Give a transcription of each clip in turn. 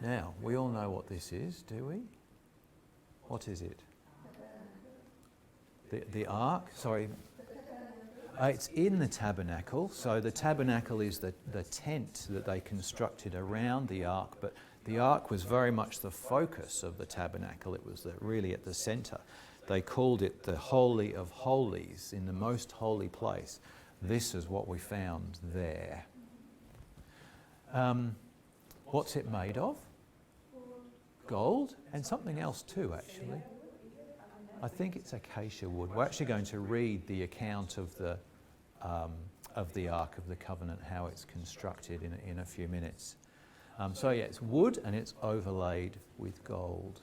Now, we all know what this is, do we? What is it? The ark? Sorry. It's in the tabernacle. So the tabernacle is the tent that they constructed around the ark, but the ark was very much the focus of the tabernacle. It was really at the centre. They called it the Holy of Holies, in the most holy place. This is what we found there. What's it made of? Gold, and something else too, actually. I think it's acacia wood. We're actually going to read the account of the Ark of the Covenant, how it's constructed in a few minutes. So yeah, it's wood and it's overlaid with gold.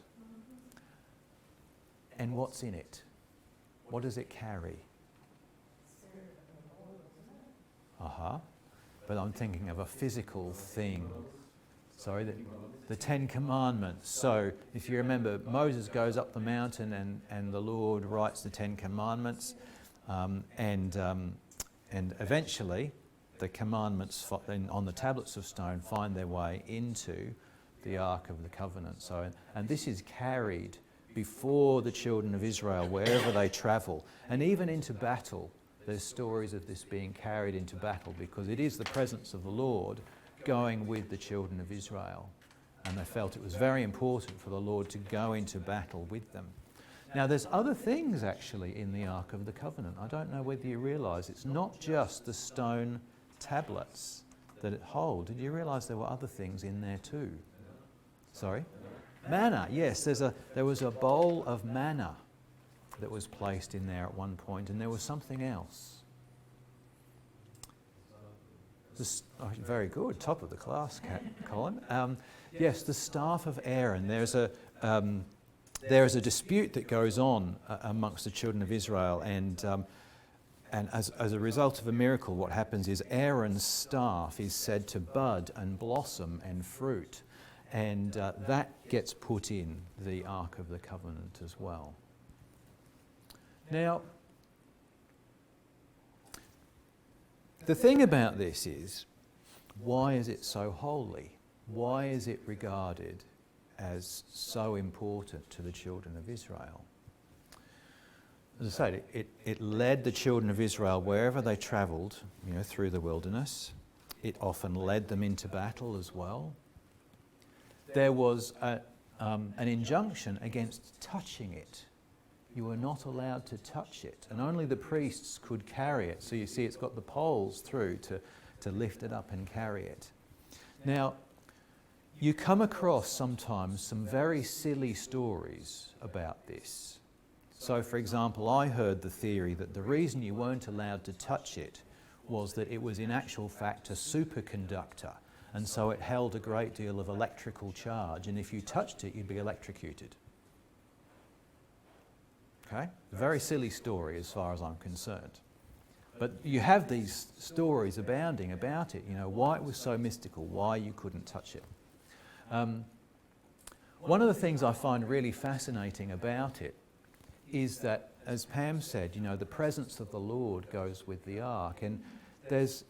And what's in it? What does it carry? But I'm thinking of a physical thing. Sorry, the Ten Commandments. So if you remember, Moses goes up the mountain and the Lord writes the Ten Commandments, and eventually the commandments on the tablets of stone find their way into the Ark of the Covenant. So, and this is carried before the children of Israel wherever they travel, and even into battle. There's stories of this being carried into battle because it is the presence of the Lord going with the children of Israel. And they felt it was very important for the Lord to go into battle with them. Now there's other things actually in the Ark of the Covenant. I don't know whether you realise it's not just the stone tablets that it holds. Did you realise there were other things in there too? Sorry? Manna, yes. There was a bowl of manna that was placed in there at one point, and there was something else. Very good, top of the class, Colin. Yes, the staff of Aaron. There is a dispute that goes on amongst the children of Israel, and as a result of a miracle, what happens is Aaron's staff is said to bud and blossom and fruit, and that gets put in the Ark of the Covenant as well. Now, the thing about this is, why is it so holy? Why is it regarded as so important to the children of Israel? As I said, it led the children of Israel wherever they travelled, through the wilderness. It often led them into battle as well. There was an injunction against touching it. You were not allowed to touch it, and only the priests could carry it. So you see it's got the poles through to lift it up and carry it. Now, you come across sometimes some very silly stories about this. So, for example, I heard the theory that the reason you weren't allowed to touch it was that it was in actual fact a superconductor, and so it held a great deal of electrical charge, and if you touched it, you'd be electrocuted. Okay? Very silly story as far as I'm concerned. But you have these stories abounding about it, why it was so mystical, why you couldn't touch it. One of the things I find really fascinating about it is that, as Pam said, the presence of the Lord goes with the ark. And there's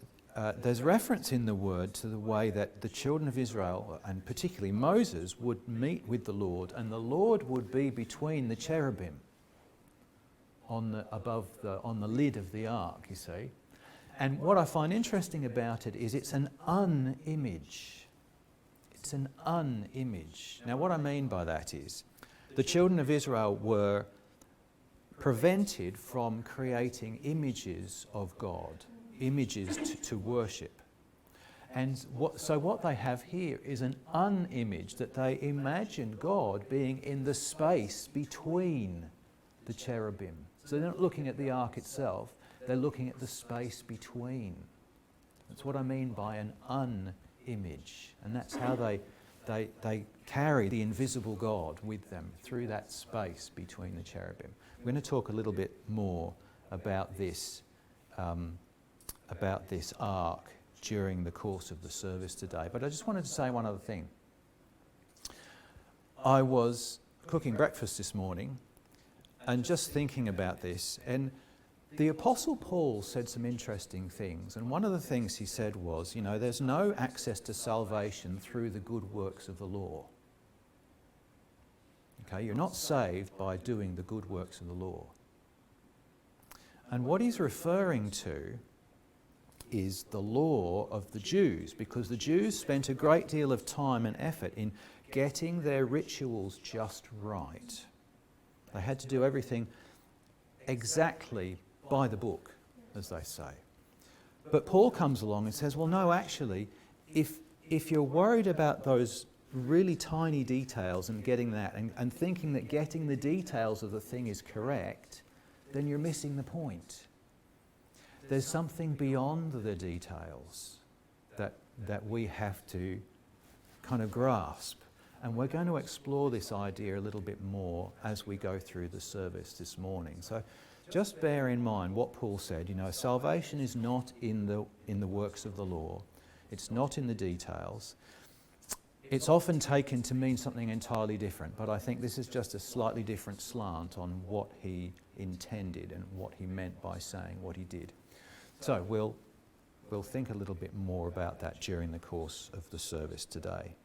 reference in the Word to the way that the children of Israel, and particularly Moses, would meet with the Lord, and the Lord would be between the cherubim on the lid of the ark, you see. And what I find interesting about it is it's an un-image. It's an un-image. Now what I mean by that is the children of Israel were prevented from creating images of God, images to worship. And what they have here is an un-image, that they imagine God being in the space between the cherubim. So they're not looking at the ark itself, they're looking at the space between. That's what I mean by an un-image. And that's how they carry the invisible God with them through that space between the cherubim. We're going to talk a little bit more about this ark during the course of the service today. But I just wanted to say one other thing. I was cooking breakfast this morning and just thinking about this, and the Apostle Paul said some interesting things, and one of the things he said was, there's no access to salvation through the good works of the law. Okay, you're not saved by doing the good works of the law. And what he's referring to is the law of the Jews, because the Jews spent a great deal of time and effort in getting their rituals just right. They had to do everything exactly by the book, as they say. But Paul comes along and says, well, no, actually, if you're worried about those really tiny details and getting that, and thinking that getting the details of the thing is correct, then you're missing the point. There's something beyond the details that we have to kind of grasp. And we're going to explore this idea a little bit more as we go through the service this morning. So just bear in mind what Paul said. Salvation is not in the works of the law. It's not in the details. It's often taken to mean something entirely different, but I think this is just a slightly different slant on what he intended and what he meant by saying what he did. So we'll think a little bit more about that during the course of the service today.